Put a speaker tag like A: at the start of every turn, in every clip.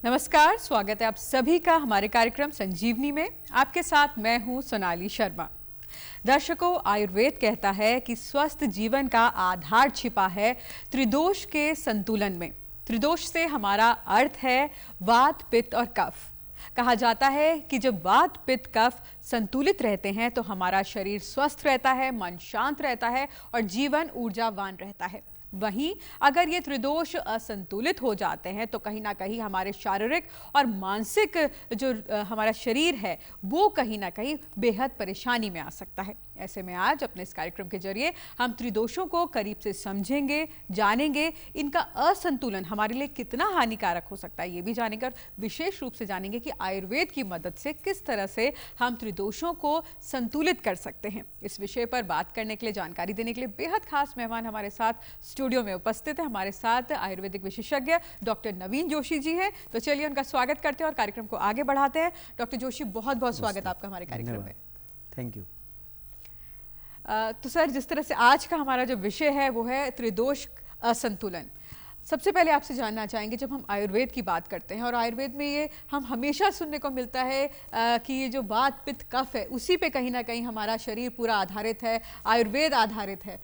A: नमस्कार, स्वागत है आप सभी का हमारे कार्यक्रम संजीवनी में। आपके साथ मैं हूं सोनाली शर्मा। दर्शकों, आयुर्वेद कहता है कि स्वस्थ जीवन का आधार छिपा है त्रिदोष के संतुलन में। त्रिदोष से हमारा अर्थ है वात, पित्त और कफ। कहा जाता है कि जब वात, पित्त, कफ संतुलित रहते हैं तो हमारा शरीर स्वस्थ रहता है, मन शांत रहता है और जीवन ऊर्जावान रहता है। वहीं अगर ये त्रिदोष असंतुलित हो जाते हैं तो कहीं ना कहीं हमारे शारीरिक और मानसिक जो हमारा शरीर है वो कहीं ना कहीं बेहद परेशानी में आ सकता है। ऐसे में आज अपने इस कार्यक्रम के जरिए हम त्रिदोषों को करीब से समझेंगे, जानेंगे, इनका असंतुलन हमारे लिए कितना हानिकारक हो सकता है ये भी जानेंगे और विशेष रूप से जानेंगे कि आयुर्वेद की मदद से किस तरह से हम त्रिदोषों को संतुलित कर सकते हैं। इस विषय पर बात करने के लिए, जानकारी देने के लिए बेहद खास मेहमान हमारे साथ स्टूडियो में उपस्थित है। हमारे साथ आयुर्वेदिक विशेषज्ञ डॉक्टर नवीन जोशी जी हैं। तो चलिए उनका स्वागत करते हैं और कार्यक्रम को आगे बढ़ाते हैं। डॉक्टर जोशी, बहुत बहुत स्वागत आपका हमारे कार्यक्रम में।
B: Thank you.
A: तो सर, जिस तरह से आज का हमारा जो विषय है वो है त्रिदोष असंतुलन। सबसे पहले आपसे जानना चाहेंगे, जब हम आयुर्वेद की बात करते हैं और आयुर्वेद में ये हम हमेशा सुनने को मिलता है कि ये जो वात, पित्त, कफ है उसी पे कहीं ना कहीं हमारा शरीर पूरा आधारित है, आयुर्वेद आधारित है।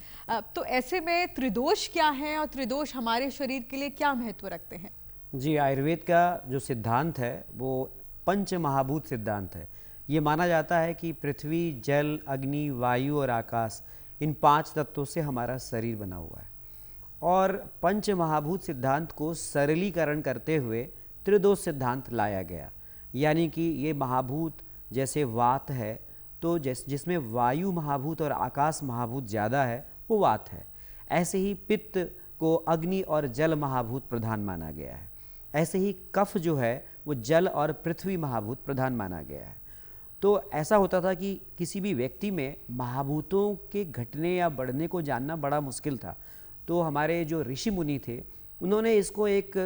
A: तो ऐसे में त्रिदोष क्या है और त्रिदोष हमारे शरीर के लिए क्या महत्व रखते हैं?
B: जी, आयुर्वेद का जो सिद्धांत है वो पंच महाभूत सिद्धांत है। ये माना जाता है कि पृथ्वी, जल, अग्नि, वायु और आकाश, इन 5 तत्वों से हमारा शरीर बना हुआ है। और पंच महाभूत सिद्धांत को सरलीकरण करते हुए त्रिदोष सिद्धांत लाया गया। यानी कि ये महाभूत जैसे वात है तो जिसमें वायु महाभूत और आकाश महाभूत ज़्यादा है वो वात है। ऐसे ही पित्त को अग्नि और जल महाभूत प्रधान माना गया है। ऐसे ही कफ जो है वो जल और पृथ्वी महाभूत प्रधान माना गया है। तो ऐसा होता था कि किसी भी व्यक्ति में महाभूतों के घटने या बढ़ने को जानना बड़ा मुश्किल था। तो हमारे जो ऋषि मुनि थे उन्होंने इसको एक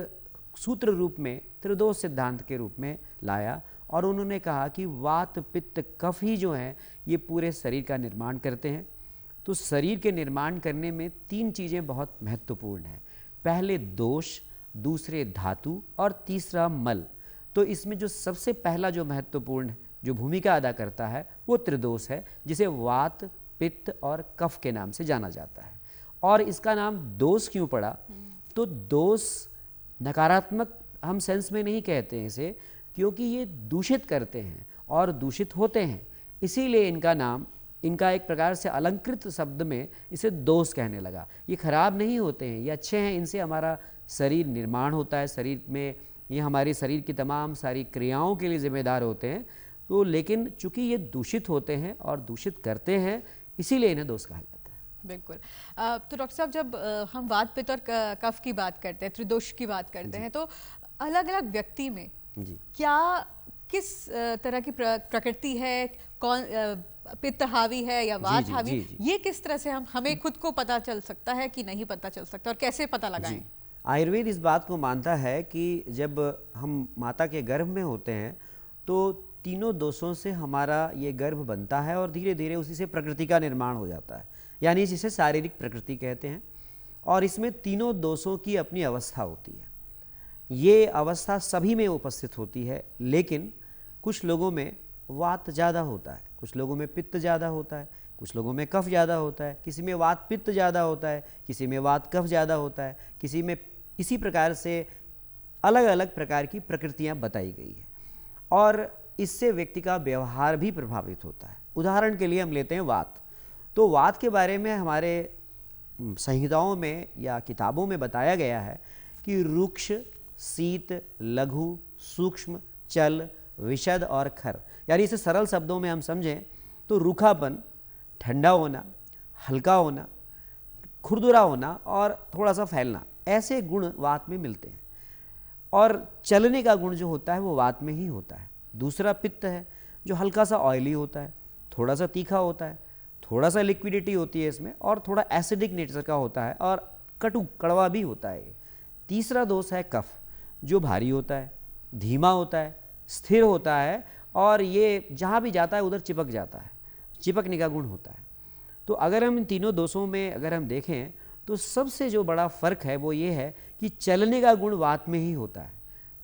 B: सूत्र रूप में त्रिदोष सिद्धांत के रूप में लाया और उन्होंने कहा कि वात, पित्त, कफ ही जो हैं ये पूरे शरीर का निर्माण करते हैं। तो शरीर के निर्माण करने में 3 चीज़ें बहुत महत्वपूर्ण हैं। पहले दोष, दूसरे धातु और तीसरा मल। तो इसमें जो सबसे पहला जो महत्वपूर्ण जो भूमिका अदा करता है वो त्रिदोष है, जिसे वात, पित्त और कफ के नाम से जाना जाता है। और इसका नाम दोष क्यों पड़ा? तो दोष नकारात्मक हम सेंस में नहीं कहते हैं इसे, क्योंकि ये दूषित करते हैं और दूषित होते हैं, इसीलिए इनका नाम, इनका एक प्रकार से अलंकृत शब्द में इसे दोष कहने लगा। ये खराब नहीं होते हैं, ये अच्छे हैं, इनसे हमारा शरीर निर्माण होता है, शरीर में ये हमारे शरीर की तमाम सारी क्रियाओं के लिए जिम्मेदार होते हैं। तो लेकिन चूंकि ये दूषित होते हैं और दूषित करते हैं, इसीलिए इन्हें दोष कहा जाता है।
A: बिल्कुल। तो डॉक्टर साहब, जब हम वात, पित्त और कफ की बात करते हैं, त्रिदोष की बात करते हैं, तो अलग अलग व्यक्ति में क्या किस तरह की प्रकृति है, कौन पित्त हावी है या वात हावी, ये किस तरह से हमें खुद को पता चल सकता है कि नहीं पता चल सकता, और कैसे पता लगाएं?
B: आयुर्वेद इस बात को मानता है कि जब हम माता के गर्भ में होते हैं तो तीनों दोषों से हमारा ये गर्भ बनता है और धीरे धीरे उसी से प्रकृति का निर्माण हो जाता है, यानी जिसे शारीरिक प्रकृति कहते हैं। और इसमें तीनों दोषों की अपनी अवस्था होती है। ये अवस्था सभी में उपस्थित होती है, लेकिन कुछ लोगों में वात ज़्यादा होता है, कुछ लोगों में पित्त ज़्यादा होता है, कुछ लोगों में कफ ज़्यादा होता है, किसी में वात पित्त ज़्यादा होता है, किसी में वात कफ ज़्यादा होता है, किसी में इसी प्रकार से अलग अलग प्रकार की प्रकृतियाँ बताई गई है। और इससे व्यक्ति का व्यवहार भी प्रभावित होता है। उदाहरण के लिए हम लेते हैं वात। तो वात के बारे में हमारे संहिताओं में या किताबों में बताया गया है कि रुक्ष, शीत, लघु, सूक्ष्म, चल, विशद और खर। यानी इसे सरल शब्दों में हम समझें तो रूखापन, ठंडा होना, हल्का होना, खुरदुरा होना और थोड़ा सा फैलना, ऐसे गुण वात में मिलते हैं। और चलने का गुण जो होता है वो वात में ही होता है। दूसरा पित्त है, जो हल्का सा ऑयली होता है, थोड़ा सा तीखा होता है, थोड़ा सा लिक्विडिटी होती है इसमें, और थोड़ा एसिडिक नेचर का होता है और कड़वा भी होता है। तीसरा दोष है कफ, जो भारी होता है, धीमा होता है, स्थिर होता है और ये जहाँ भी जाता है उधर चिपक जाता है, चिपकने का गुण होता है। तो अगर हम इन तीनों दोषों में अगर हम देखें तो सबसे जो बड़ा फर्क है वो ये है कि चलने का गुण वात में ही होता है,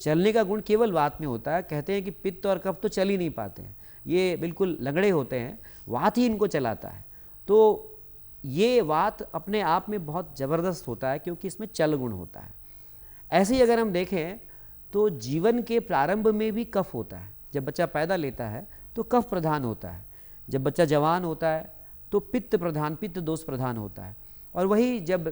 B: चलने का गुण केवल वात में होता है। कहते हैं कि पित्त और कफ तो चल ही नहीं पाते हैं, ये बिल्कुल लंगड़े होते हैं, वात ही इनको चलाता है। तो ये वात अपने आप में बहुत ज़बरदस्त होता है क्योंकि इसमें चल गुण होता है। ऐसे ही अगर हम देखें तो जीवन के प्रारंभ में भी कफ होता है। जब बच्चा पैदा लेता है तो कफ प्रधान होता है, जब बच्चा जवान होता है तो पित्त प्रधान, पित्त दोष प्रधान होता है, और वही जब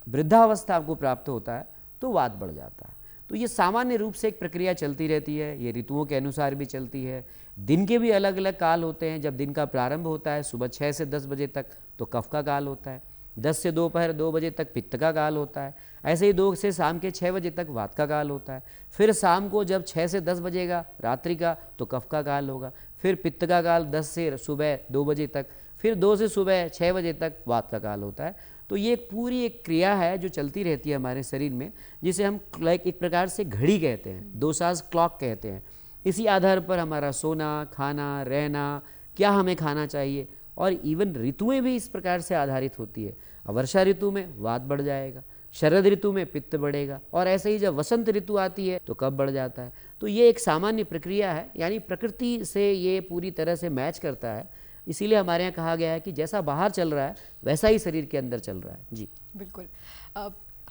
B: वृद्धावस्था को प्राप्त होता है तो वात बढ़ जाता है। तो ये सामान्य रूप से एक प्रक्रिया चलती रहती है, ये ऋतुओं के अनुसार भी चलती है। दिन के भी अलग अलग काल होते हैं। जब दिन का प्रारंभ होता है सुबह 6 से 10 बजे तक तो कफ का काल होता है, 10 से दोपहर 2 बजे तक पित्त का काल होता है, ऐसे ही 2 से शाम के 6 बजे तक वात का काल होता है। फिर शाम को जब 6 से 10 बजेगा रात्रि का तो कफ का काल होगा, फिर पित्त का काल 10 से सुबह 2 बजे तक, फिर 2 से सुबह 6 बजे तक वात का काल होता है। तो ये पूरी एक क्रिया है जो चलती रहती है हमारे शरीर में, जिसे हम एक प्रकार से घड़ी कहते हैं, 2 साज क्लॉक कहते हैं। इसी आधार पर हमारा सोना, खाना, रहना, क्या हमें खाना चाहिए, और इवन ऋतुएं भी इस प्रकार से आधारित होती है। वर्षा ऋतु में वात बढ़ जाएगा, शरद ऋतु में पित्त बढ़ेगा, और ऐसे ही जब वसंत ऋतु आती है तो कफ बढ़ जाता है। तो ये एक सामान्य प्रक्रिया है, यानी प्रकृति से ये पूरी तरह से मैच करता है। इसीलिए हमारे यहाँ कहा गया है कि जैसा बाहर चल रहा है वैसा ही शरीर के अंदर चल रहा है। जी
A: बिल्कुल।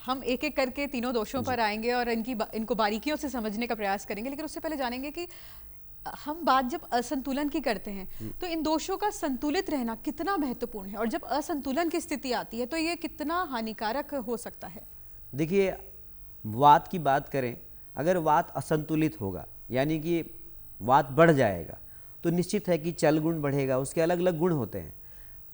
A: हम एक एक करके तीनों दोषों पर आएंगे और इनको बारीकियों से समझने का प्रयास करेंगे, लेकिन उससे पहले जानेंगे कि हम बात जब असंतुलन की करते हैं तो इन दोषों का संतुलित रहना कितना महत्वपूर्ण है, और जब असंतुलन की स्थिति आती है तो ये कितना हानिकारक हो सकता है।
B: देखिए, वात की बात करें, अगर वात असंतुलित होगा यानी कि वात बढ़ जाएगा तो निश्चित है कि चल गुण बढ़ेगा। उसके अलग अलग गुण होते हैं,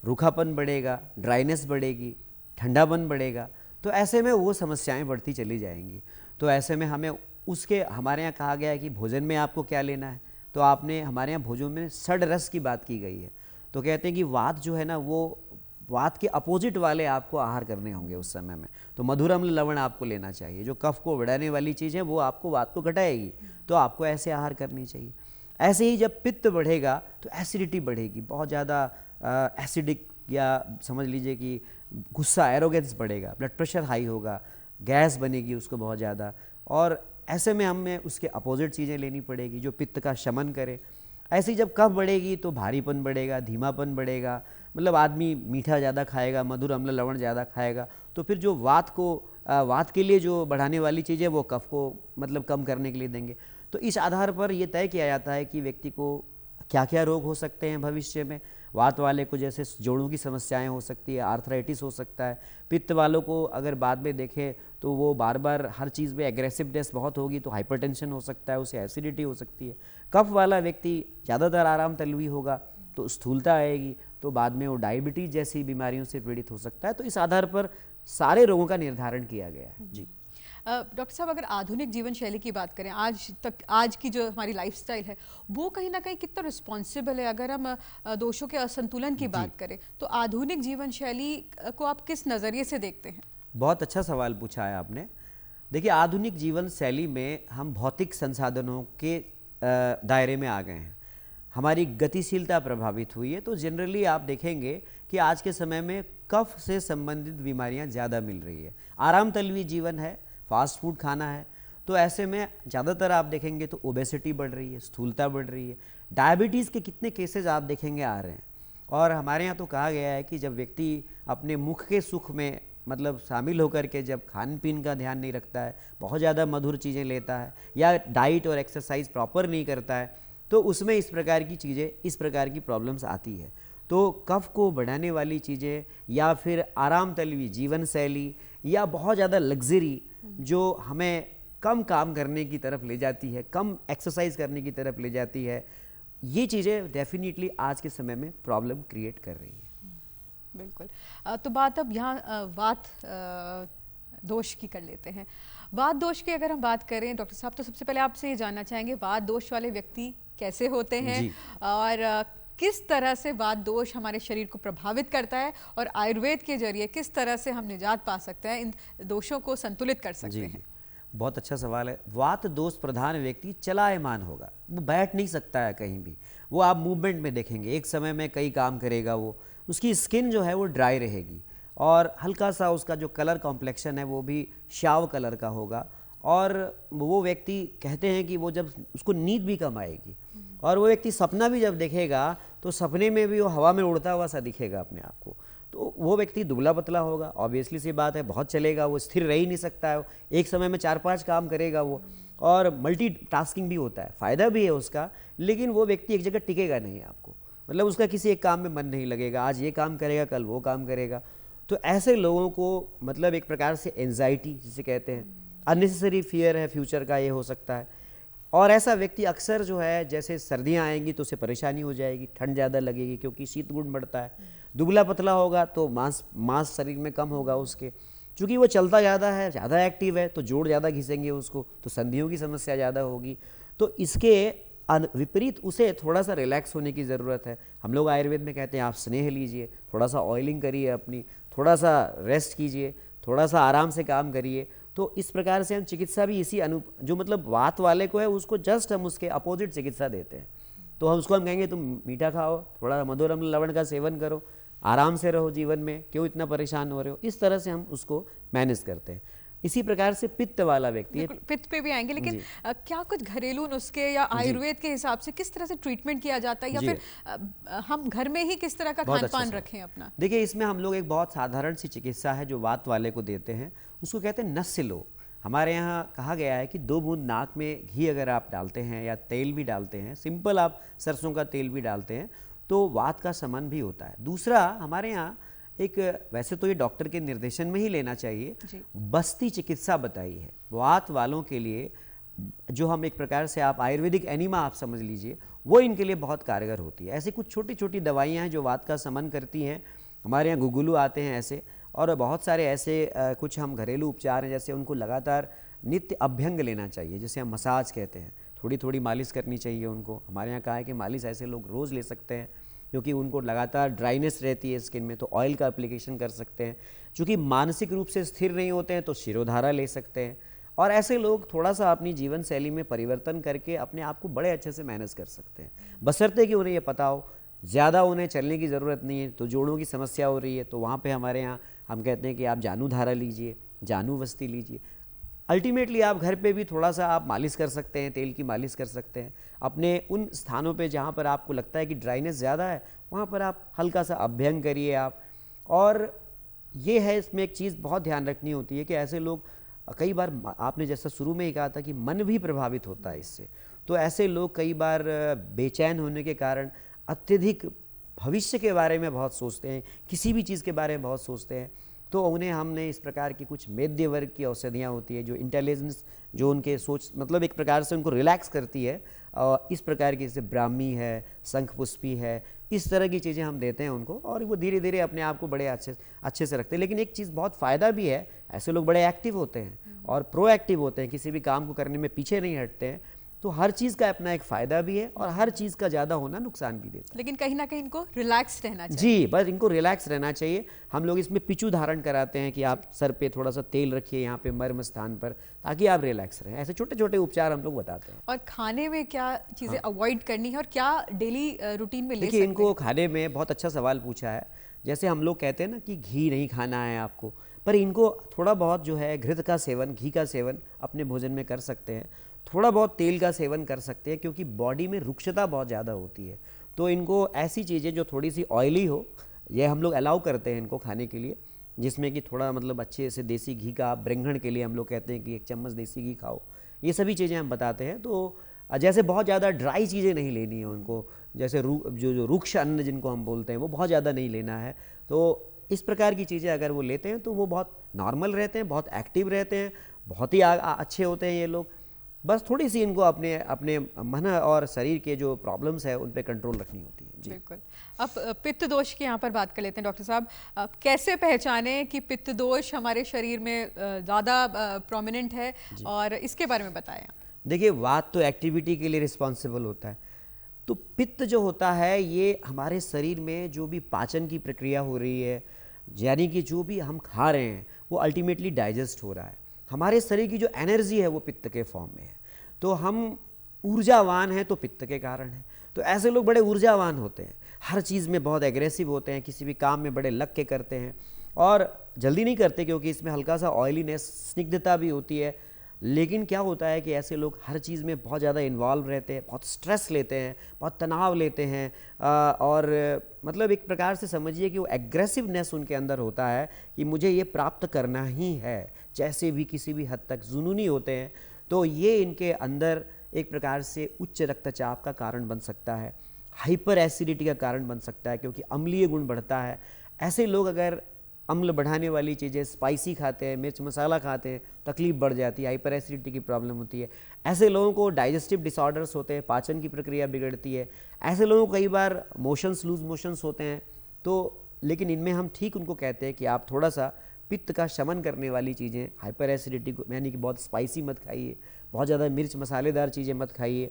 B: रूखापन बढ़ेगा, ड्राइनेस बढ़ेगी, ठंडापन बढ़ेगा। तो ऐसे में वो समस्याएं बढ़ती चली जाएंगी। तो ऐसे में हमें हमारे यहाँ कहा गया है कि भोजन में आपको क्या लेना है, तो आपने हमारे यहाँ भोजन में षड रस की बात की गई है। तो कहते हैं कि वात जो है ना, वो वात के अपोजिट वाले आपको आहार करने होंगे उस समय में। तो मधुर अम्ल लवण आपको लेना चाहिए, जो कफ को बढ़ाने वाली चीज़ है वो आपको वात को घटाएगी, तो आपको ऐसे आहार करनी चाहिए। ऐसे ही जब पित्त बढ़ेगा तो एसिडिटी बढ़ेगी, बहुत ज़्यादा एसिडिक, या समझ लीजिए कि गुस्सा, एरोगेंस बढ़ेगा, ब्लड प्रेशर हाई होगा, गैस बनेगी उसको बहुत ज़्यादा, और ऐसे में हमें उसके अपोजिट चीज़ें लेनी पड़ेगी जो पित्त का शमन करे। ऐसे ही जब कफ बढ़ेगी तो भारीपन बढ़ेगा, धीमापन बढ़ेगा, मतलब आदमी मीठा ज़्यादा खाएगा, मधुर अम्ल लवण ज़्यादा खाएगा, तो फिर जो वात के लिए जो बढ़ाने वाली चीज़ है वो कफ को मतलब कम करने के लिए देंगे। तो इस आधार पर यह तय किया जाता है कि व्यक्ति को क्या क्या रोग हो सकते हैं भविष्य में। वात वाले को जैसे जोड़ों की समस्याएं हो सकती है, आर्थराइटिस हो सकता है। पित्त वालों को अगर बाद में देखें तो वो बार बार हर चीज़ में एग्रेसिवनेस बहुत होगी तो हाइपरटेंशन हो सकता है, उसे एसिडिटी हो सकती है। कफ वाला व्यक्ति ज़्यादातर आराम तलवी होगा तो स्थूलता आएगी, तो बाद में वो डायबिटीज़ जैसी बीमारियों से पीड़ित हो सकता है। तो इस आधार पर सारे रोगों का निर्धारण किया गया है। जी
A: डॉक्टर साहब, अगर आधुनिक जीवन शैली की बात करें, आज की जो हमारी लाइफस्टाइल है वो कहीं ना कहीं कितना रिस्पॉन्सिबल है। अगर हम दोषों के असंतुलन की बात करें तो आधुनिक जीवन शैली को आप किस नज़रिए से देखते हैं?
B: बहुत अच्छा सवाल पूछा है आपने। देखिए, आधुनिक जीवन शैली में हम भौतिक संसाधनों के दायरे में आ गए हैं, हमारी गतिशीलता प्रभावित हुई है। तो जनरली आप देखेंगे कि आज के समय में कफ से संबंधित बीमारियां ज़्यादा मिल रही है। आराम तलवी जीवन है, फास्ट फूड खाना है, तो ऐसे में ज़्यादातर आप देखेंगे तो ओबेसिटी बढ़ रही है, स्थूलता बढ़ रही है, डायबिटीज़ के कितने केसेस आप देखेंगे आ रहे हैं। और हमारे यहाँ तो कहा गया है कि जब व्यक्ति अपने मुख के सुख में मतलब शामिल होकर के जब खान पीन का ध्यान नहीं रखता है, बहुत ज़्यादा मधुर चीज़ें लेता है, या डाइट और एक्सरसाइज प्रॉपर नहीं करता है, तो उसमें इस प्रकार की चीज़ें, इस प्रकार की प्रॉब्लम्स आती है। तो कफ को बढ़ाने वाली चीज़ें या फिर आराम तलवी जीवन शैली या बहुत ज़्यादा लग्जरी जो हमें कम काम करने की तरफ ले जाती है, कम एक्सरसाइज करने की तरफ ले जाती है, ये चीज़ें डेफिनेटली आज के समय में प्रॉब्लम क्रिएट कर रही है।
A: बिल्कुल। तो बात अब यहाँ वात दोष की कर लेते हैं। वात दोष की अगर हम बात करें डॉक्टर साहब, तो सबसे पहले आपसे ये जानना चाहेंगे वात दोष वाले व्यक्ति कैसे होते हैं और किस तरह से वात दोष हमारे शरीर को प्रभावित करता है, और आयुर्वेद के जरिए किस तरह से हम निजात पा सकते हैं, इन दोषों को संतुलित कर सकते हैं।
B: बहुत अच्छा सवाल है। वात दोष प्रधान व्यक्ति चलायमान होगा, वो बैठ नहीं सकता है कहीं भी। वो आप मूवमेंट में देखेंगे, एक समय में कई काम करेगा वो। उसकी स्किन जो है वो ड्राई रहेगी और हल्का सा उसका जो कलर कॉम्प्लेक्शन है वो भी शाव कलर का होगा। और वो व्यक्ति कहते हैं कि वो जब उसको नींद भी कम आएगी, और वो व्यक्ति सपना भी जब देखेगा तो सपने में भी वो हवा में उड़ता हुआ सा दिखेगा अपने आप को। तो वो व्यक्ति दुबला पतला होगा, ऑब्वियसली सी बात है, बहुत चलेगा, वो स्थिर रह ही नहीं सकता है, एक समय में 4-5 काम करेगा वो, और मल्टी टास्किंग भी होता है, फ़ायदा भी है उसका, लेकिन वो व्यक्ति एक जगह टिकेगा नहीं आपको, मतलब उसका किसी एक काम में मन नहीं लगेगा, आज ये काम करेगा कल वो काम करेगा। तो ऐसे लोगों को मतलब एक प्रकार से एंजाइटी जिसे कहते हैं, अननेसेसरी फियर है फ्यूचर का, ये हो सकता है। और ऐसा व्यक्ति अक्सर जो है, जैसे सर्दियाँ आएंगी तो उसे परेशानी हो जाएगी, ठंड ज़्यादा लगेगी क्योंकि शीत गुण बढ़ता है। दुबला पतला होगा तो मांस शरीर में कम होगा उसके, चूँकि वो चलता ज़्यादा है, ज़्यादा एक्टिव है, तो जोड़ ज़्यादा घिसेंगे उसको, तो संधियों की समस्या ज़्यादा होगी। तो इसके विपरीत उसे थोड़ा सा रिलैक्स होने की ज़रूरत है। हम लोग आयुर्वेद में कहते हैं आप स्नेह लीजिए, थोड़ा सा ऑयलिंग करिए अपनी, थोड़ा सा रेस्ट कीजिए, थोड़ा सा आराम से काम करिए। तो इस प्रकार से हम चिकित्सा भी इसी जो मतलब वात वाले को है उसको जस्ट हम उसके अपोजिट चिकित्सा देते हैं। तो हम कहेंगे तुम मीठा खाओ, थोड़ा मधुरम लवण का सेवन करो, आराम से रहो जीवन में, क्यों इतना परेशान हो रहे हो, इस तरह से हम उसको मैनेज करते हैं। इसी प्रकार से पित्त वाला व्यक्ति,
A: पित्त पे भी आएंगे, लेकिन क्या कुछ घरेलू नुस्खे या आयुर्वेद के हिसाब से किस तरह से ट्रीटमेंट किया जाता है, या फिर हम घर में ही किस तरह का खान पान रखें अपना?
B: देखिए, इसमें हम लोग एक बहुत साधारण सी चिकित्सा है जो वात वाले को देते हैं, उसको कहते हैं नस्य लो। हमारे यहाँ कहा गया है कि 2 बूंद नाक में घी अगर आप डालते हैं या तेल भी डालते हैं, सिंपल आप सरसों का तेल भी डालते हैं, तो वात का शमन भी होता है। दूसरा, हमारे यहाँ एक, वैसे तो ये डॉक्टर के निर्देशन में ही लेना चाहिए, बस्ती चिकित्सा बताई है वात वालों के लिए, जो हम एक प्रकार से आप आयुर्वेदिक एनिमा आप समझ लीजिए, वो इनके लिए बहुत कारगर होती है। ऐसी कुछ छोटी छोटी दवाइयाँ हैं जो वात का शमन करती हैं। हमारे यहाँ गुगुलू आते हैं ऐसे, और बहुत सारे ऐसे कुछ हम घरेलू उपचार हैं, जैसे उनको लगातार नित्य अभ्यंग लेना चाहिए, जैसे हम मसाज कहते हैं, थोड़ी थोड़ी मालिश करनी चाहिए उनको। हमारे यहाँ कहा है कि मालिश ऐसे लोग रोज़ ले सकते हैं, क्योंकि उनको लगातार ड्राइनेस रहती है स्किन में, तो ऑयल का एप्लीकेशन कर सकते हैं। चूँकि मानसिक रूप से स्थिर नहीं होते हैं तो शिरोधारा ले सकते हैं। और ऐसे लोग थोड़ा सा अपनी जीवन शैली में परिवर्तन करके अपने आप को बड़े अच्छे से मैनेज कर सकते हैं, बशर्ते कि उन्हें ये पता हो। ज़्यादा उन्हें चलने की ज़रूरत नहीं है, तो जोड़ों की समस्या हो रही है तो वहाँ पे हमारे यहाँ हम कहते हैं कि आप जानू धारा लीजिए, जानू वस्ती लीजिए। अल्टीमेटली आप घर पे भी थोड़ा सा आप मालिश कर सकते हैं, तेल की मालिश कर सकते हैं अपने उन स्थानों पे जहाँ पर आपको लगता है कि ड्राइनेस ज़्यादा है, वहाँ पर आप हल्का सा अभ्यंग करिए आप। और ये है, इसमें एक चीज़ बहुत ध्यान रखनी होती है कि ऐसे लोग, कई बार आपने जैसा शुरू में ही कहा था कि मन भी प्रभावित होता है इससे, तो ऐसे लोग कई बार बेचैन होने के कारण अत्यधिक भविष्य के बारे में बहुत सोचते हैं, किसी भी चीज़ के बारे में बहुत सोचते हैं, तो उन्हें हमने इस प्रकार की कुछ मध्य वर्ग की औषधियाँ होती है जो इंटेलिजेंस, जो उनके सोच मतलब एक प्रकार से उनको रिलैक्स करती है, और इस प्रकार की जैसे ब्राह्मी है, शंखपुष्पी है, इस तरह की चीज़ें हम देते हैं उनको, और वो धीरे धीरे अपने आप को बड़े अच्छे से रखते हैं। लेकिन एक चीज़ बहुत फ़ायदा भी है, ऐसे लोग बड़े एक्टिव होते हैं और प्रोएक्टिव होते हैं, किसी भी काम को करने में पीछे नहीं हटते हैं। तो हर चीज़ का अपना एक फ़ायदा भी है और हर चीज़ का ज़्यादा होना नुकसान भी देता है।
A: लेकिन कहीं ना कहीं इनको रिलैक्स रहना चाहिए।
B: जी, बस इनको रिलैक्स रहना चाहिए। हम लोग इसमें पिचू धारण कराते हैं कि आप सर पे थोड़ा सा तेल रखिए यहाँ पे मर्म स्थान पर, ताकि आप रिलैक्स रहें। ऐसे छोटे छोटे उपचार हम लोग बताते हैं।
A: और खाने में क्या चीज़ें अवॉइड करनी है और क्या डेली रूटीन में ले सकते
B: देखिए,
A: हैं?
B: इनको खाने में बहुत अच्छा सवाल पूछा है। जैसे हम लोग कहते हैं ना कि घी नहीं खाना है आपको, पर इनको थोड़ा बहुत जो है घृत का सेवन, घी का सेवन अपने भोजन में कर सकते हैं। थोड़ा बहुत तेल का सेवन कर सकते हैं, क्योंकि बॉडी में रुक्षता बहुत ज़्यादा होती है, तो इनको ऐसी चीज़ें जो थोड़ी सी ऑयली हो, ये हम लोग अलाउ करते हैं इनको खाने के लिए, जिसमें कि थोड़ा मतलब अच्छे से देसी घी का, ब्रिंघण के लिए हम लोग कहते हैं कि 1 चम्मच देसी घी खाओ, ये सभी चीज़ें हम बताते हैं। तो जैसे बहुत ज़्यादा ड्राई चीज़ें नहीं लेनी है उनको, जैसे जो रुक्ष अन्न जिनको हम बोलते हैं वो बहुत ज़्यादा नहीं लेना है। तो इस प्रकार की चीज़ें अगर वो लेते हैं तो वो बहुत नॉर्मल रहते हैं, बहुत एक्टिव रहते हैं, बहुत ही अच्छे होते हैं ये लोग। बस थोड़ी सी इनको अपने अपने मन और शरीर के जो प्रॉब्लम्स है उन पे कंट्रोल रखनी होती है। जी,
A: बिल्कुल। अब पित्त दोष की यहाँ पर बात कर लेते हैं डॉक्टर साहब। कैसे पहचानें कि पित्त दोष हमारे शरीर में ज़्यादा प्रोमिनेंट है, और इसके बारे में बताएं।
B: देखिए, वात तो एक्टिविटी के लिए रिस्पॉन्सिबल होता है, तो पित्त जो होता है ये हमारे शरीर में जो भी पाचन की प्रक्रिया हो रही है, यानी कि जो भी हम खा रहे हैं वो अल्टीमेटली डाइजेस्ट हो रहा है। हमारे शरीर की जो एनर्जी है वो पित्त के फॉर्म में है। तो हम ऊर्जावान हैं तो पित्त के कारण है। तो ऐसे लोग बड़े ऊर्जावान होते हैं, हर चीज़ में बहुत एग्रेसिव होते हैं, किसी भी काम में बड़े लग के करते हैं और जल्दी नहीं करते क्योंकि इसमें हल्का सा ऑयलीनेस, स्निग्धता भी होती है। लेकिन क्या होता है कि ऐसे लोग हर चीज़ में बहुत ज़्यादा इन्वॉल्व रहते हैं, बहुत स्ट्रेस लेते हैं, बहुत तनाव लेते हैं और मतलब एक प्रकार से समझिए कि वो एग्रेसिवनेस उनके अंदर होता है कि मुझे ये प्राप्त करना ही है, जैसे भी किसी भी हद तक जुनूनी होते हैं। तो ये इनके अंदर एक प्रकार से उच्च रक्तचाप का कारण बन सकता है, हाइपर एसिडिटी का कारण बन सकता है क्योंकि अम्लीय गुण बढ़ता है। ऐसे लोग अगर अम्ल बढ़ाने वाली चीज़ें, स्पाइसी खाते हैं, मिर्च मसाला खाते हैं, तकलीफ बढ़ जाती है, हाइपर एसिडिटी की प्रॉब्लम होती है। ऐसे लोगों को डाइजेस्टिव डिसऑर्डर्स होते हैं, पाचन की प्रक्रिया बिगड़ती है। ऐसे लोगों को कई बार मोशंस, लूज मोशंस होते हैं। तो लेकिन इनमें हम ठीक उनको कहते हैं कि आप थोड़ा सा पित्त का शमन करने वाली चीज़ें, हाइपर एसिडिटी को यानी कि बहुत स्पाइसी मत खाइए, बहुत ज़्यादा मिर्च मसालेदार चीज़ें मत खाइए।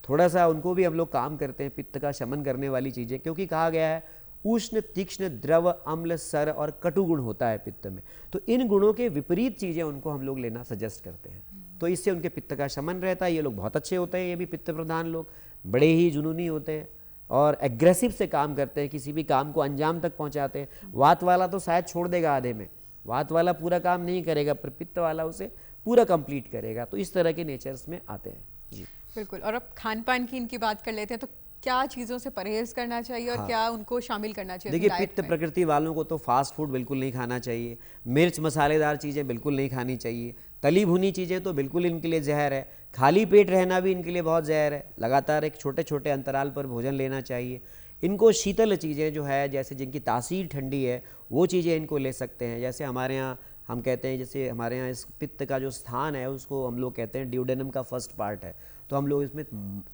B: थोड़ा सा उनको भी हम लोग काम करते हैं पित्त का शमन करने वाली चीज़ें, क्योंकि कहा गया है उष्ण, तीक्ष्ण, द्रव, अम्ल, सर और कटु गुण होता है पित्त में। तो इन गुणों के विपरीत चीज़ें उनको हम लोग लेना सजेस्ट करते हैं। तो इससे उनके पित्त का शमन रहता है। ये लोग बहुत अच्छे होते हैं, ये भी पित्त प्रधान लोग बड़े ही जुनूनी होते हैं और एग्रेसिव से काम करते हैं, किसी भी काम को अंजाम तक पहुंचाते हैं। वात वाला तो शायद छोड़ देगा आधे में, वात वाला पूरा काम नहीं करेगा, पर पित्त वाला उसे पूरा कंप्लीट करेगा। तो इस तरह के नेचर्स में आते हैं जी।
A: बिल्कुल। और अब खान पान की इनकी बात कर लेते हैं, तो क्या चीज़ों से परहेज करना चाहिए और क्या उनको शामिल करना चाहिए?
B: देखिए, पित्त प्रकृति वालों को तो फास्ट फूड बिल्कुल नहीं खाना चाहिए, मिर्च मसालेदार चीज़ें बिल्कुल नहीं खानी चाहिए, तली भुनी चीज़ें तो बिल्कुल इनके लिए जहर है, खाली पेट रहना भी इनके लिए बहुत जहर है। लगातार एक छोटे छोटे अंतराल पर भोजन लेना चाहिए। इनको शीतल चीज़ें जो है, जैसे जिनकी तासीर ठंडी है, वो चीज़ें इनको ले सकते हैं। जैसे हमारे यहाँ हम कहते हैं, जैसे हमारे यहाँ इस पित्त का जो स्थान है उसको हम लोग कहते हैं ड्यूडेनम का फर्स्ट पार्ट है, तो हम लोग इसमें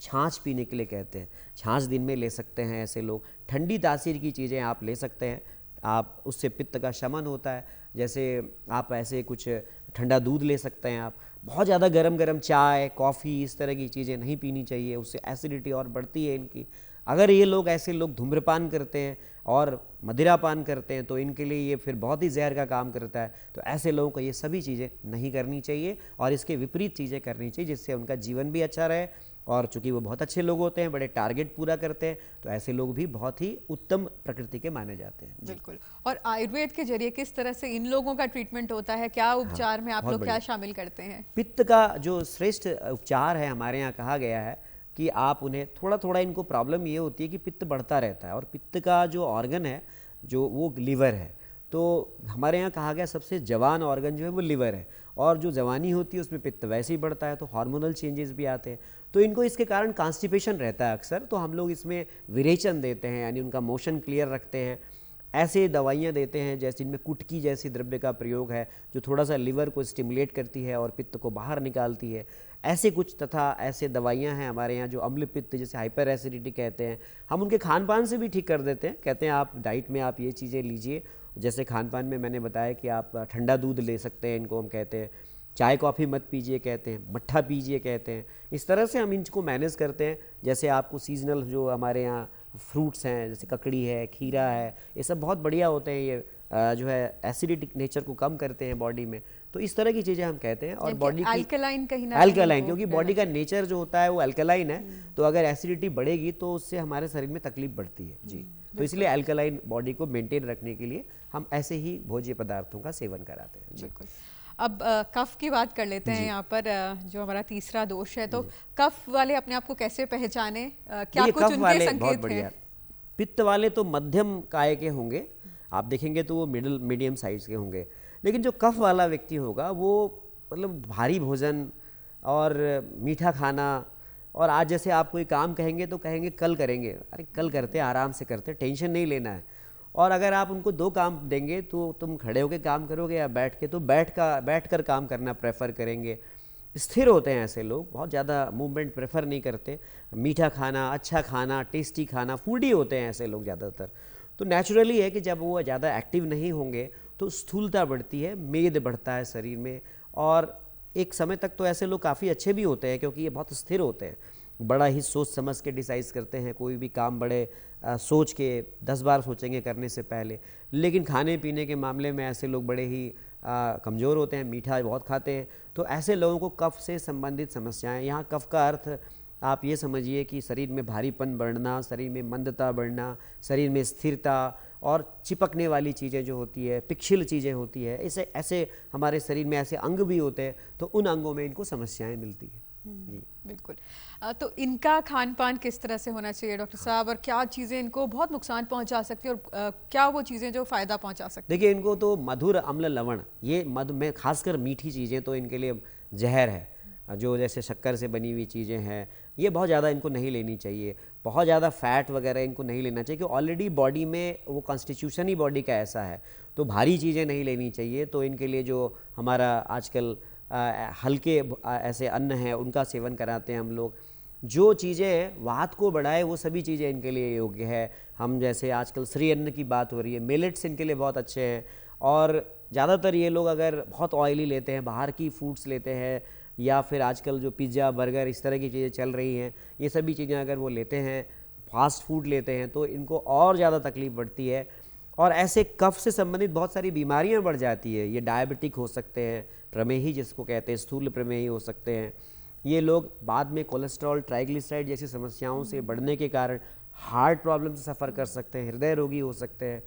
B: छाछ पीने के लिए कहते हैं। छाछ दिन में ले सकते हैं ऐसे लोग। ठंडी तासीर की चीज़ें आप ले सकते हैं, आप उससे पित्त का शमन होता है। जैसे आप ऐसे कुछ ठंडा दूध ले सकते हैं। आप बहुत ज़्यादा गरम गरम चाय, कॉफ़ी, इस तरह की चीज़ें नहीं पीनी चाहिए, उससे एसिडिटी और बढ़ती है इनकी। अगर ये लोग, ऐसे लोग धूम्रपान करते हैं और मदिरापान करते हैं तो इनके लिए ये फिर बहुत ही जहर का काम करता है। तो ऐसे लोगों को ये सभी चीज़ें नहीं करनी चाहिए और इसके विपरीत चीज़ें करनी चाहिए, जिससे उनका जीवन भी अच्छा रहे। और चूँकि वो बहुत अच्छे लोग होते हैं, बड़े टारगेट पूरा करते हैं, तो ऐसे लोग भी बहुत ही उत्तम प्रकृति के माने जाते हैं।
A: बिल्कुल। और आयुर्वेद के जरिए किस तरह से इन लोगों का ट्रीटमेंट होता है? क्या उपचार में आप लोग क्या शामिल करते हैं?
B: पित्त का जो श्रेष्ठ उपचार है, हमारे यहाँ कहा गया है कि आप उन्हें थोड़ा थोड़ा, इनको प्रॉब्लम ये होती है कि पित्त बढ़ता रहता है और पित्त का जो ऑर्गन है, जो वो लिवर है। तो हमारे यहाँ कहा गया सबसे जवान ऑर्गन जो है वो लिवर है, और जो जवानी होती है उसमें पित्त वैसे ही बढ़ता है, तो हार्मोनल चेंजेस भी आते हैं। तो इनको इसके कारण कॉन्स्टिपेशन रहता है अक्सर, तो हम लोग इसमें विरेचन देते हैं, यानी उनका मोशन क्लियर रखते हैं। ऐसे दवाइयाँ देते हैं जैसे जिनमें कुटकी जैसी द्रव्य का प्रयोग है, जो थोड़ा सा लिवर को स्टिमुलेट करती है और पित्त को बाहर निकालती है। ऐसे कुछ तथा ऐसे दवाइयाँ हैं हमारे यहाँ जो अम्ल पित्त, जैसे हाइपर एसिडिटी कहते हैं, हम उनके खान पान से भी ठीक कर देते हैं। कहते हैं आप डाइट में आप ये चीज़ें लीजिए। जैसे खान पान में मैंने बताया कि आप ठंडा दूध ले सकते हैं, इनको हम कहते हैं। चाय कॉफ़ी मत पीजिए कहते हैं, मट्ठा पीजिए कहते हैं। इस तरह से हम इनको मैनेज करते हैं। जैसे आपको सीजनल जो हमारे यहाँ फ्रूट्स हैं, जैसे ककड़ी है, खीरा है, ये सब बहुत बढ़िया होते हैं। ये जो है एसिडिक नेचर को कम करते हैं बॉडी में। तो इस तरह की चीज़ें हम कहते हैं। और बॉडी की
A: अल्कलाइन, कहीं ना
B: अल्कलाइन, क्योंकि बॉडी का नेचर जो होता है वो अल्कलाइन है, तो अगर एसिडिटी बढ़ेगी तो उससे हमारे शरीर में तकलीफ बढ़ती है जी। तो इसलिए अल्कलाइन बॉडी को मेंटेन रखने के लिए हम ऐसे ही भोज्य पदार्थों का सेवन कराते हैं जी।
A: अब कफ की बात कर लेते हैं यहाँ पर, जो हमारा तीसरा दोष है। तो कफ वाले अपने आप को कैसे पहचाने? क्या कुछ उनके संकेत हैं?
B: पित्त वाले तो मध्यम काय के होंगे, आप देखेंगे तो वो मीडियम साइज के होंगे। लेकिन जो कफ वाला व्यक्ति होगा वो मतलब भारी भोजन और मीठा खाना, और आज जैसे आप कोई काम कहेंगे तो कहेंगे कल करेंगे, अरे कल करते, आराम से करते, टेंशन नहीं लेना है। और अगर आप उनको 2 काम देंगे तो तुम खड़े होकर काम करोगे या बैठ के, तो बैठ कर काम करना प्रेफर करेंगे। स्थिर होते हैं ऐसे लोग, बहुत ज़्यादा मूवमेंट प्रेफर नहीं करते। मीठा खाना, अच्छा खाना, टेस्टी खाना, फूडी होते हैं ऐसे लोग ज़्यादातर। तो नेचुरली है कि जब वो ज़्यादा एक्टिव नहीं होंगे तो स्थूलता बढ़ती है, मेद बढ़ता है शरीर में। और एक समय तक तो ऐसे लोग काफ़ी अच्छे भी होते हैं, क्योंकि ये बहुत स्थिर होते हैं, बड़ा ही सोच समझ के डिसाइड करते हैं कोई भी काम, बड़े सोच के 10 बार सोचेंगे करने से पहले। लेकिन खाने पीने के मामले में ऐसे लोग बड़े ही कमज़ोर होते हैं, मीठा बहुत खाते हैं, तो ऐसे लोगों को कफ से संबंधित समस्याएं, यहाँ कफ का अर्थ आप ये समझिए कि शरीर में भारीपन बढ़ना, शरीर में मंदता बढ़ना, शरीर में स्थिरता और चिपकने वाली चीज़ें जो होती है, पिछल चीज़ें होती है, ऐसे ऐसे हमारे शरीर में ऐसे अंग भी होते हैं, तो उन अंगों में इनको समस्याएं मिलती हैं। जी
A: बिल्कुल। तो इनका खान पान किस तरह से होना चाहिए डॉक्टर साहब, और क्या चीज़ें इनको बहुत नुकसान पहुंचा सकती है, और क्या वो चीज़ें जो फ़ायदा पहुंचा सकती
B: देखिए, इनको तो मधुर, अम्ल, लवण, ये मधु में खासकर मीठी चीज़ें तो इनके लिए जहर है। जो जैसे शक्कर से बनी हुई चीज़ें हैं, ये बहुत ज़्यादा इनको नहीं लेनी चाहिए। बहुत ज़्यादा फैट वगैरह इनको नहीं लेना चाहिए, क्योंकि ऑलरेडी बॉडी में वो कॉन्स्टिट्यूशन ही बॉडी का ऐसा है, तो भारी चीज़ें नहीं लेनी चाहिए। तो इनके लिए जो हमारा आजकल हल्के ऐसे अन्न हैं उनका सेवन कराते हैं हम लोग। जो चीज़ें वात को बढ़ाए वो सभी चीज़ें इनके लिए योग्य है। हम जैसे आजकल श्री अन्न की बात हो रही है, मिलेट्स इनके लिए बहुत अच्छे हैं। और ज़्यादातर ये लोग अगर बहुत ऑयली लेते हैं, बाहर की फूड्स लेते हैं, या फिर आजकल जो पिज़्ज़ा, बर्गर, इस तरह की चीज़ें चल रही हैं, ये सभी चीज़ें अगर वो लेते हैं, फास्ट फूड लेते हैं, तो इनको और ज़्यादा तकलीफ़ बढ़ती है और ऐसे कफ से संबंधित बहुत सारी बीमारियां बढ़ जाती है। ये डायबिटिक हो सकते हैं, प्रमेही जिसको कहते हैं, स्थूल प्रमेही हो सकते हैं। ये लोग बाद में कोलेस्ट्रॉल, ट्राइग्लिसराइड जैसी समस्याओं से बढ़ने के कारण हार्ट प्रॉब्लम से सफ़र कर सकते हैं, हृदय रोगी हो सकते हैं।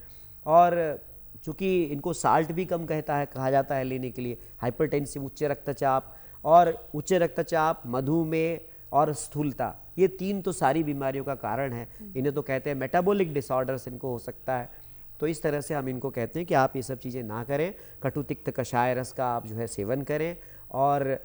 B: और चूँकि इनको साल्ट भी कम कहा जाता है लेने के लिए, हाइपरटेंसिव, उच्च रक्तचाप, और उच्च रक्तचाप, मधुमेह और स्थूलता, ये 3 तो सारी बीमारियों का कारण है। इन्हें तो कहते हैं मेटाबॉलिक डिसऑर्डर्स इनको हो सकता है। तो इस तरह से हम इनको कहते हैं कि आप ये सब चीज़ें ना करें, कटु तिक्त कषाय रस का आप जो है सेवन करें, और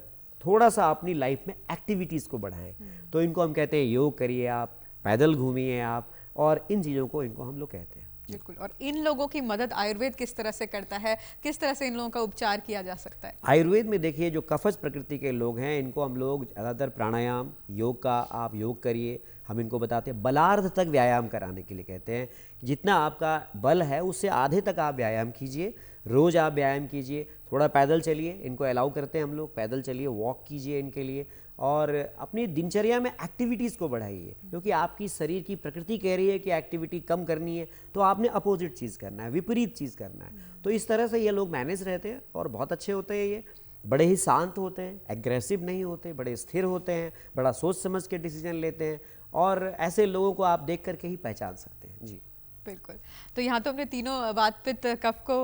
B: थोड़ा सा अपनी लाइफ में एक्टिविटीज़ को बढ़ाएं। तो इनको हम कहते हैं योग करिए आप, पैदल घूमिए आप, और इन चीज़ों को इनको हम लोग कहते हैं।
A: बिल्कुल। और इन लोगों की मदद आयुर्वेद किस तरह से करता है, किस तरह से इन लोगों का उपचार किया जा सकता है?
B: आयुर्वेद में देखिए, जो कफज प्रकृति के लोग हैं, इनको हम लोग ज़्यादातर प्राणायाम, योग का आप योग करिए। हम इनको बताते हैं बलार्ध तक व्यायाम कराने के लिए कहते हैं। जितना आपका बल है उससे आधे तक आप व्यायाम कीजिए, रोज़ आप व्यायाम कीजिए। थोड़ा पैदल चलिए, इनको अलाउ करते हैं हम लोग, पैदल चलिए, वॉक कीजिए इनके लिए, और अपनी दिनचर्या में एक्टिविटीज़ को बढ़ाइए। क्योंकि आपकी शरीर की प्रकृति कह रही है कि एक्टिविटी कम करनी है, तो आपने अपोजिट चीज़ करना है, विपरीत चीज़ करना है। तो इस तरह से ये लोग मैनेज रहते हैं और बहुत अच्छे होते हैं। ये बड़े ही शांत होते हैं, एग्रेसिव नहीं होते, बड़े स्थिर होते हैं, बड़ा सोच समझ के डिसीजन लेते हैं, और ऐसे लोगों को आप देख करके ही पहचान सकते हैं। जी
A: बिल्कुल। तो यहाँ तो हमने तीनों वात पित्त कफ को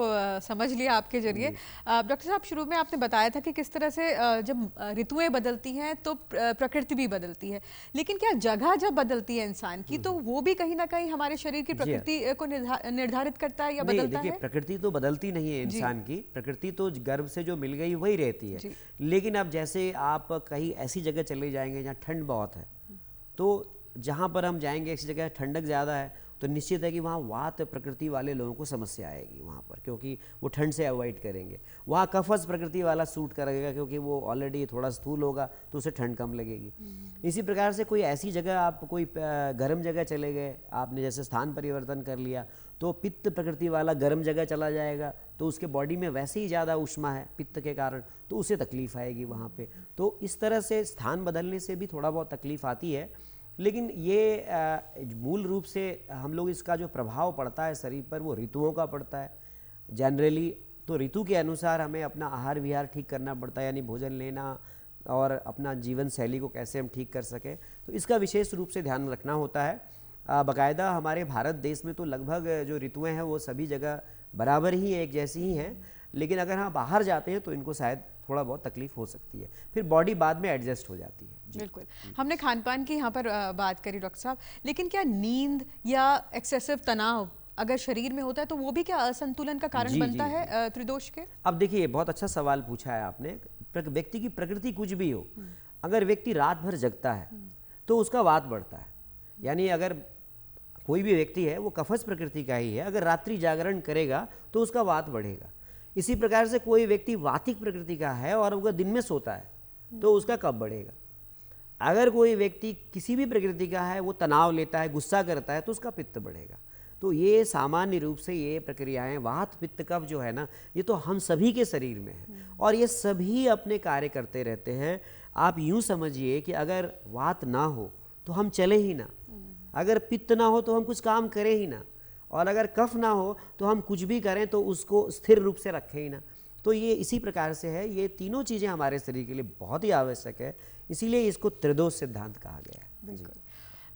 A: समझ लिया आपके जरिए। डॉक्टर साहब, शुरू में आपने बताया था कि किस तरह से जब ऋतुएं बदलती हैं तो प्रकृति भी बदलती है, लेकिन क्या जगह जब बदलती है इंसान की, तो वो भी कहीं ना कहीं हमारे शरीर की प्रकृति को निर्धारित करता है या बदलता है?
B: प्रकृति तो बदलती नहीं है इंसान की, प्रकृति तो गर्भ से जो मिल गई वही रहती है। लेकिन अब जैसे आप कहीं ऐसी जगह चले जाएंगे जहाँ ठंड बहुत है, तो जहाँ पर हम जाएंगे ऐसी जगह ठंडक ज़्यादा है, तो निश्चित है कि वहाँ वात प्रकृति वाले लोगों को समस्या आएगी वहाँ पर, क्योंकि वो ठंड से अवॉइड करेंगे। वहाँ कफज प्रकृति वाला सूट करेगा, क्योंकि वो ऑलरेडी थोड़ा स्थूल होगा, तो उसे ठंड कम लगेगी। इसी प्रकार से कोई ऐसी जगह, आप कोई गर्म जगह चले गए, आपने जैसे स्थान परिवर्तन कर लिया, तो पित्त प्रकृति वाला गर्म जगह चला जाएगा, तो उसके बॉडी में वैसे ही ज़्यादा ऊष्मा है पित्त के कारण, तो उसे तकलीफ़ आएगी वहाँ पे। तो इस तरह से स्थान बदलने से भी थोड़ा बहुत तकलीफ़ आती है। लेकिन ये मूल रूप से हम लोग इसका जो प्रभाव पड़ता है शरीर पर, वो ऋतुओं का पड़ता है जनरली। तो ऋतु के अनुसार हमें अपना आहार विहार ठीक करना पड़ता है, यानी भोजन लेना, और अपना जीवन शैली को कैसे हम ठीक कर सकें, तो इसका विशेष रूप से ध्यान रखना होता है। बाकायदा हमारे भारत देश में तो लगभग जो ऋतुएं हैं वो सभी जगह बराबर ही एक जैसी ही हैं, लेकिन अगर हम बाहर जाते हैं तो इनको शायद थोड़ा बहुत तकलीफ हो सकती है, फिर बॉडी बाद में एडजस्ट हो जाती है।
A: बिल्कुल। हमने खान पान की यहाँ पर बात करी डॉक्टर साहब, लेकिन क्या नींद या एक्सेसिव तनाव अगर शरीर में होता है तो वो भी क्या असंतुलन का कारण बनता है त्रिदोष के?
B: अब देखिए, बहुत अच्छा सवाल पूछा है आपने। व्यक्ति की प्रकृति कुछ भी हो, अगर व्यक्ति रात भर जगता है तो उसका वात बढ़ता है। यानी अगर कोई भी व्यक्ति है वो कफज प्रकृति का ही है, अगर रात्रि जागरण करेगा तो उसका वात बढ़ेगा। इसी प्रकार से कोई व्यक्ति वातिक प्रकृति का है और अगर दिन में सोता है तो उसका कफ बढ़ेगा। अगर कोई व्यक्ति किसी भी प्रकृति का है, वो तनाव लेता है, गुस्सा करता है, तो उसका पित्त बढ़ेगा। तो ये सामान्य रूप से ये प्रक्रियाएं, वात पित्त कफ जो है ना, ये तो हम सभी के शरीर में है और ये सभी अपने कार्य करते रहते हैं। आप यूं समझिए कि अगर वात ना हो तो हम चले ही ना, अगर पित्त ना हो तो हम कुछ काम करें ही ना, और अगर कफ ना हो तो हम कुछ भी करें तो उसको स्थिर रूप से रखें ही ना। तो ये इसी प्रकार से है, ये तीनों चीज़ें हमारे शरीर के लिए बहुत ही आवश्यक है, इसीलिए इसको त्रिदोष सिद्धांत कहा गया है।
A: बिल्कुल।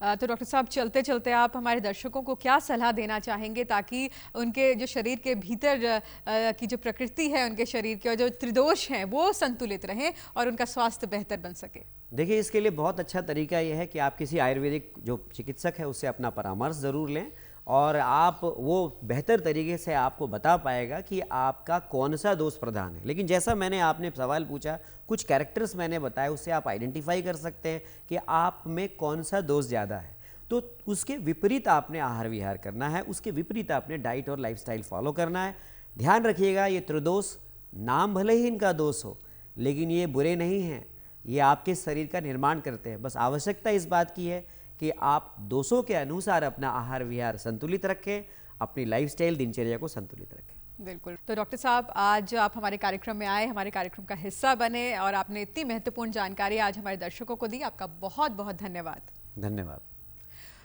A: तो डॉक्टर साहब, चलते चलते आप हमारे दर्शकों को क्या सलाह देना चाहेंगे ताकि उनके जो शरीर के भीतर की जो प्रकृति है उनके शरीर के, और जो त्रिदोष हैं वो संतुलित रहें और उनका स्वास्थ्य बेहतर बन सके?
B: देखिए, इसके लिए बहुत अच्छा तरीका यह है कि आप किसी आयुर्वेदिक जो चिकित्सक है उससे अपना परामर्श ज़रूर लें, और आप वो बेहतर तरीके से आपको बता पाएगा कि आपका कौन सा दोष प्रधान है। लेकिन जैसा मैंने आपने सवाल पूछा, कुछ कैरेक्टर्स मैंने बताए, उससे आप आइडेंटिफाई कर सकते हैं कि आप में कौन सा दोष ज़्यादा है। तो उसके विपरीत आपने आहार विहार करना है, उसके विपरीत आपने डाइट और लाइफस्टाइल फॉलो करना है। ध्यान रखिएगा, ये त्रिदोष नाम भले ही इनका दोष हो, लेकिन ये बुरे नहीं हैं, ये आपके शरीर का निर्माण करते हैं। बस आवश्यकता इस बात की है कि आप दोषों के अनुसार अपना आहार विहार संतुलित रखें, अपनी लाइफस्टाइल दिनचर्या को संतुलित रखें।
A: बिल्कुल। तो डॉक्टर साहब, आज आप हमारे कार्यक्रम में आए, हमारे कार्यक्रम का हिस्सा बने और आपने इतनी महत्वपूर्ण जानकारी आज हमारे दर्शकों को दी, आपका बहुत बहुत धन्यवाद।
B: धन्यवाद।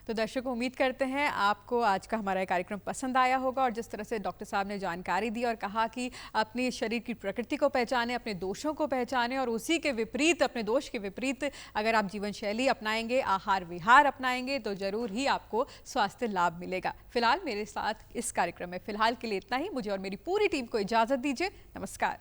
A: तो दर्शकों, उम्मीद करते हैं आपको आज का हमारा कार्यक्रम पसंद आया होगा, और जिस तरह से डॉक्टर साहब ने जानकारी दी और कहा कि अपने शरीर की प्रकृति को पहचानें, अपने दोषों को पहचानें, और उसी के विपरीत, अपने दोष के विपरीत अगर आप जीवन शैली अपनाएंगे, आहार विहार अपनाएंगे, तो ज़रूर ही आपको स्वास्थ्य लाभ मिलेगा। फिलहाल मेरे साथ इस कार्यक्रम में फ़िलहाल के लिए इतना ही। मुझे और मेरी पूरी टीम को इजाज़त दीजिए। नमस्कार।